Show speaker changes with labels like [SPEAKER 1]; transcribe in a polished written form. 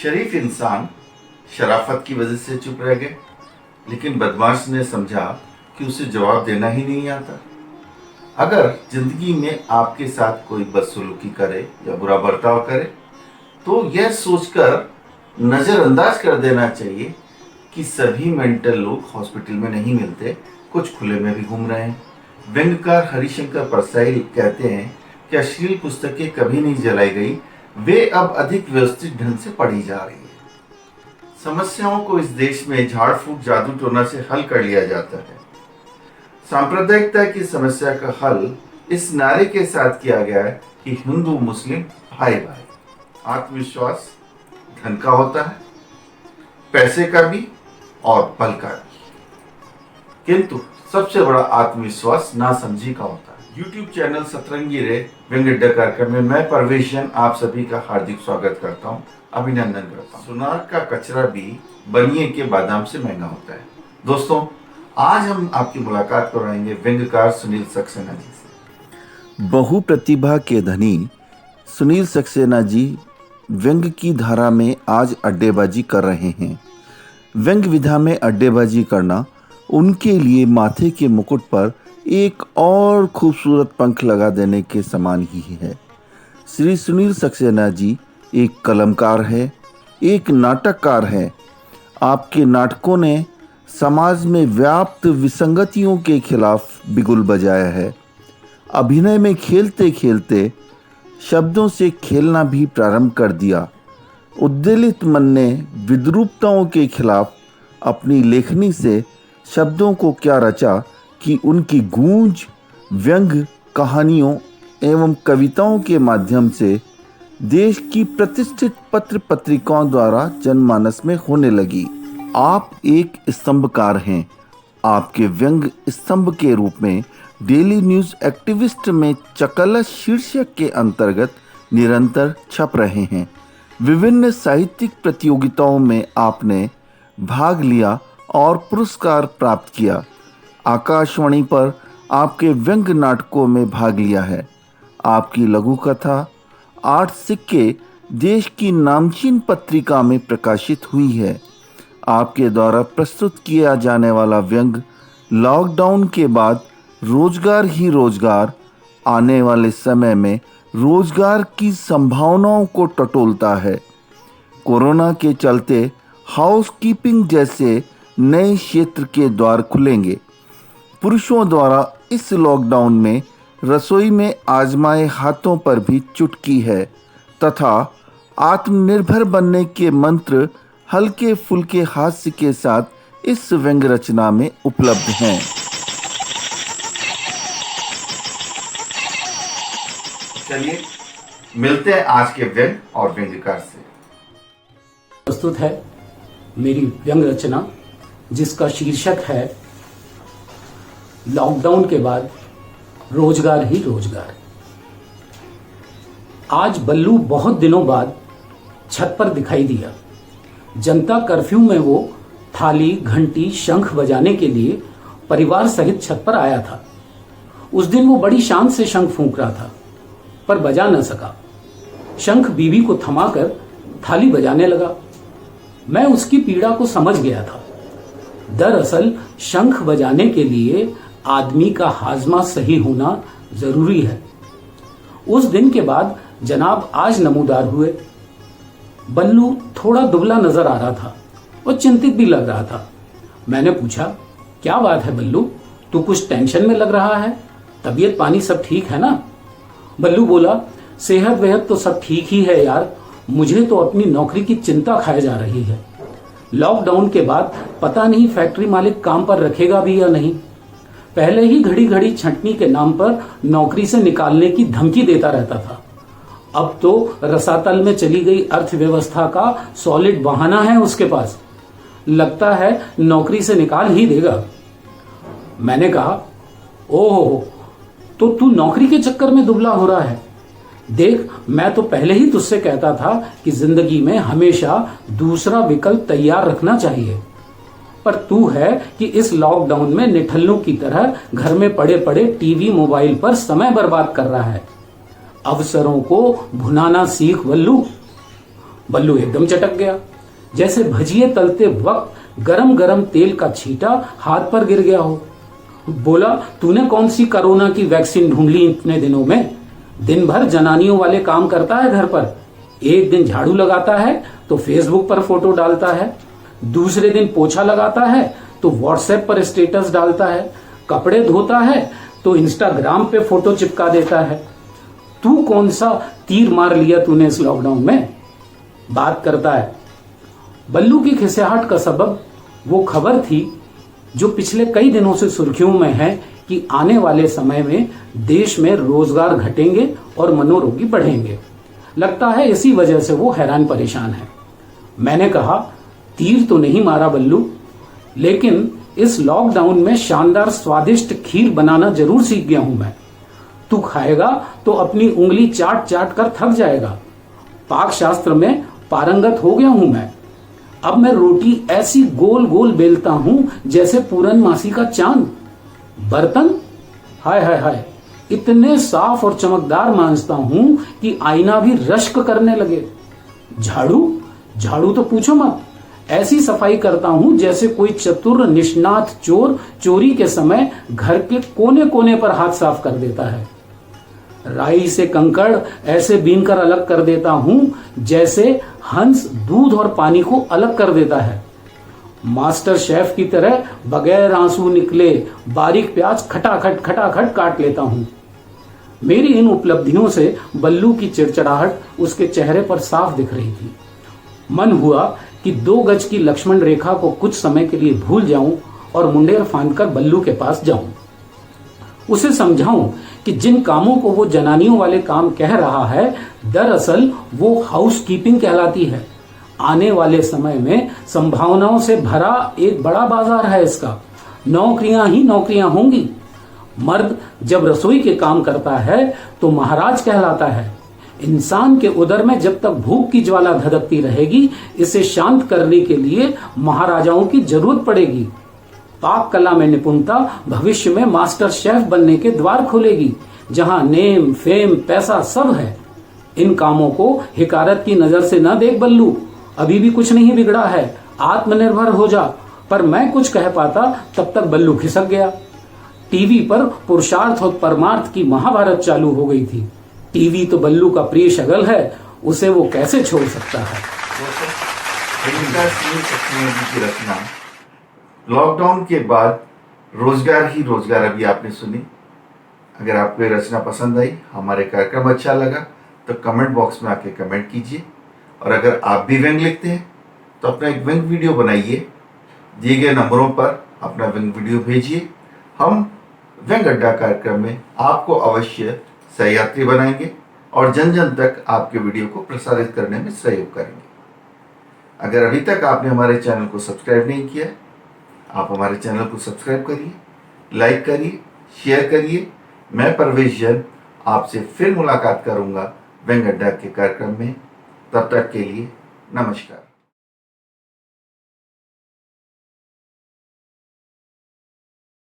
[SPEAKER 1] शरीफ इंसान शराफत की वजह से चुप रह गए, लेकिन बदमाश ने समझा कि उसे जवाब देना ही नहीं आता। अगर जिंदगी में आपके साथ कोई बदसलूकी करे या बुरा बर्ताव करे तो यह सोचकर नज़रअंदाज कर देना चाहिए कि सभी मेंटल लोग हॉस्पिटल में नहीं मिलते, कुछ खुले में भी घूम रहे हैं। व्यंग्यकार हरिशंकर परसाई कहते हैं कि अश्लील पुस्तकें कभी नहीं जलाई गई, वे अब अधिक व्यवस्थित ढंग से पढ़ी जा रही है। समस्याओं को इस देश में झाड़ फूक जादू टोना से हल कर लिया जाता है। सांप्रदायिकता की समस्या का हल इस नारे के साथ किया गया है कि हिंदू मुस्लिम भाई भाई। आत्मविश्वास धन का होता है, पैसे का भी और बल का भी, किंतु सबसे बड़ा आत्मविश्वास नासमझी का होता है। YouTube चैनल सतरंगी रे व्यंग्य अड्डा कार्यक्रम में मैं परवेशन आप सभी का हार्दिक स्वागत करता हूं, अभिनंदन करता हूं। सुनार का कचरा भी बनिए के बादाम से महंगा होता है। दोस्तों, आज हम आपकी मुलाकात कराएंगे व्यंग्यकार सुनील सक्सेना जी से।
[SPEAKER 2] बहुप्रतिभा के धनी सुनील सक्सेना जी व्यंग्य की धारा में आज अड्डेबाजी कर रहे हैं। व्यंग्य विधा में अड्डेबाजी करना उनके लिए माथे के मुकुट पर एक और खूबसूरत पंख लगा देने के समान ही है। श्री सुनील सक्सेना जी एक कलमकार है, एक नाटककार है। आपके नाटकों ने समाज में व्याप्त विसंगतियों के खिलाफ बिगुल बजाया है। अभिनय में खेलते खेलते शब्दों से खेलना भी प्रारंभ कर दिया। उद्वेलित मन ने विद्रूपताओं के खिलाफ अपनी लेखनी से शब्दों को क्या रचा कि उनकी गूंज व्यंग्य कहानियों एवं कविताओं के माध्यम से देश की प्रतिष्ठित पत्र पत्रिकाओं द्वारा जनमानस में होने लगी। आप एक स्तंभकार हैं। आपके व्यंग्य स्तंभ के रूप में डेली न्यूज़ एक्टिविस्ट में चकलस शीर्षक के अंतर्गत निरंतर छप रहे हैं। विभिन्न साहित्यिक प्रतियोगिताओं में आपने भाग लिया और पुरस्कार प्राप्त किया। आकाशवाणी पर आपके व्यंग्य नाटकों में भाग लिया है। आपकी लघु कथा 8 सिक्के देश की नामचीन पत्रिका में प्रकाशित हुई है। आपके द्वारा प्रस्तुत किया जाने वाला व्यंग्य लॉकडाउन के बाद रोजगार ही रोजगार, आने वाले समय में रोजगार की संभावनाओं को टटोलता है। कोरोना के चलते हाउसकीपिंग जैसे नए क्षेत्र के द्वार खुलेंगे। पुरुषों द्वारा इस लॉकडाउन में रसोई में आजमाए हाथों पर भी चुटकी है तथा आत्मनिर्भर बनने के मंत्र हल्के फुल्के हास्य के साथ इस व्यंग्य रचना में उपलब्ध हैं।
[SPEAKER 1] चलिए मिलते हैं आज के व्यंग्य और व्यंग्यकार से।
[SPEAKER 3] प्रस्तुत है मेरी व्यंग्य रचना जिसका शीर्षक है लॉकडाउन के बाद रोजगार ही रोजगार। आज बल्लू बहुत दिनों बाद छत पर दिखाई दिया। जनता कर्फ्यू में वो थाली घंटी शंख बजाने के लिए परिवार सहित छत पर आया था। उस दिन वो बड़ी शान से शंख फूंक रहा था पर बजा न सका। शंख बीवी को थमाकर थाली बजाने लगा। मैं उसकी पीड़ा को समझ गया था। दरअसल शंख बजाने के लिए आदमी का हाजमा सही होना जरूरी है। उस दिन के बाद जनाब आज नमूदार हुए। बल्लू थोड़ा दुबला नजर आ रहा था और चिंतित भी लग रहा था। मैंने पूछा, क्या बात है बल्लू, तू कुछ टेंशन में लग रहा है? तबीयत पानी सब ठीक है ना? बल्लू बोला, सेहत वेहत तो सब ठीक ही है यार, मुझे तो अपनी नौकरी की चिंता खाए जा रही है। लॉकडाउन के बाद पता नहीं फैक्ट्री मालिक काम पर रखेगा भी या नहीं। पहले ही घड़ी घड़ी छंटनी के नाम पर नौकरी से निकालने की धमकी देता रहता था। अब तो रसातल में चली गई अर्थव्यवस्था का सॉलिड बहाना है उसके पास। लगता है नौकरी से निकाल ही देगा। मैंने कहा, ओहो, तो तू नौकरी के चक्कर में दुबला हो रहा है? देख, मैं तो पहले ही तुझसे कहता था कि जिंदगी में हमेशा दूसरा विकल्प तैयार रखना चाहिए, पर तू है कि इस लॉकडाउन में निठल्लों की तरह घर में पड़े पड़े टीवी मोबाइल पर समय बर्बाद कर रहा है। अवसरों को भुनाना सीख बल्लू। बल्लू एकदम चटक गया, जैसे भजिए तलते वक्त गरम गरम तेल का छींटा हाथ पर गिर गया हो। बोला, तूने कौन सी कोरोना की वैक्सीन ढूंढ ली इतने दिनों में? दिन भर जनानियों वाले काम करता है घर पर, एक दिन झाड़ू लगाता है तो फेसबुक पर फोटो डालता है, दूसरे दिन पोछा लगाता है तो व्हाट्सएप पर स्टेटस डालता है, कपड़े धोता है तो इंस्टाग्राम पे फोटो चिपका देता है। तू कौन सा तीर मार लिया तूने इस लॉकडाउन में? बात करता है। बल्लू की खिसियाहट का सबब वो खबर थी जो पिछले कई दिनों से सुर्खियों में है कि आने वाले समय में देश में रोजगार घटेंगे और मनोरोगी बढ़ेंगे। लगता है इसी वजह से वो हैरान परेशान है। मैंने कहा, तीर तो नहीं मारा बल्लू, लेकिन इस लॉकडाउन में शानदार स्वादिष्ट खीर बनाना जरूर सीख गया हूं मैं। तू खाएगा तो अपनी उंगली चाट चाट कर थक जाएगा। पाक शास्त्र में पारंगत हो गया हूं मैं। अब मैं रोटी ऐसी गोल गोल बेलता हूं जैसे पूरनमासी का चांद। बर्तन, हाय हाय हाय, इतने साफ और चमकदार मांजता हूं कि आईना भी रश्क करने लगे। झाड़ू, झाड़ू तो पूछो मत, ऐसी सफाई करता हूं जैसे कोई चतुर निष्णात चोर चोरी के समय घर के कोने कोने पर हाथ साफ कर देता है। राई से कंकड़ ऐसे बीनकर अलग कर देता हूं जैसे हंस दूध और पानी को अलग कर देता है। मास्टर शेफ की तरह बगैर आंसू निकले बारीक प्याज खटाखट खटाखट काट लेता हूं। मेरी इन उपलब्धियों से बल्लू की चिड़चिड़ाहट उसके चेहरे पर साफ दिख रही थी। मन हुआ कि 2 गज की लक्ष्मण रेखा को कुछ समय के लिए भूल जाऊं और मुंडेर फांदकर बल्लू के पास जाऊं। उसे समझाऊं कि जिन कामों को वो जनानियों वाले काम कह रहा है, दरअसल वो हाउसकीपिंग कहलाती है। आने वाले समय में संभावनाओं से भरा एक बड़ा बाजार है इसका। नौकरियां ही नौकरियां होंगी। मर्द जब रसोई के काम करता है तो महाराज कहलाता है। इंसान के उदर में जब तक भूख की ज्वाला धधकती रहेगी, इसे शांत करने के लिए महाराजाओं की जरूरत पड़ेगी। पाक कला में निपुणता भविष्य में मास्टर शेफ बनने के द्वार खोलेगी, जहां नेम फेम पैसा सब है। इन कामों को हिकारत की नजर से न देख बल्लू, अभी भी कुछ नहीं बिगड़ा है, आत्मनिर्भर हो जा। पर मैं कुछ कह पाता तब तक बल्लू खिसक गया। टीवी पर पुरुषार्थ और परमार्थ की महाभारत चालू हो गई थी। टीवी तो बल्लू का प्रिय शगल है, उसे वो कैसे छोड़ सकता है।
[SPEAKER 1] सुनील सक्सेना जी की रचना लॉकडाउन के बाद रोजगार ही रोजगार अभी आपने सुनी। अगर आपको ये रचना पसंद आई, हमारे कार्यक्रम अच्छा लगा, तो कमेंट बॉक्स में आके कमेंट कीजिए। और अगर आप भी व्यंग लिखते हैं तो अपना एक व्यंग वीडियो बनाइए, दिए गए नंबरों पर अपना व्यंग वीडियो भेजिए। हम व्यंग अड्डा कार्यक्रम में आपको अवश्य सहयात्री बनाएंगे और जन जन तक आपके वीडियो को प्रसारित करने में सहयोग करेंगे। अगर अभी तक आपने हमारे चैनल को सब्सक्राइब नहीं किया, आप हमारे चैनल को सब्सक्राइब करिए, लाइक करिए, शेयर करिए। मैं परवेश जैन आपसे फिर मुलाकात करूंगा व्यंग अड्डा के कार्यक्रम में। तब तक के लिए नमस्कार।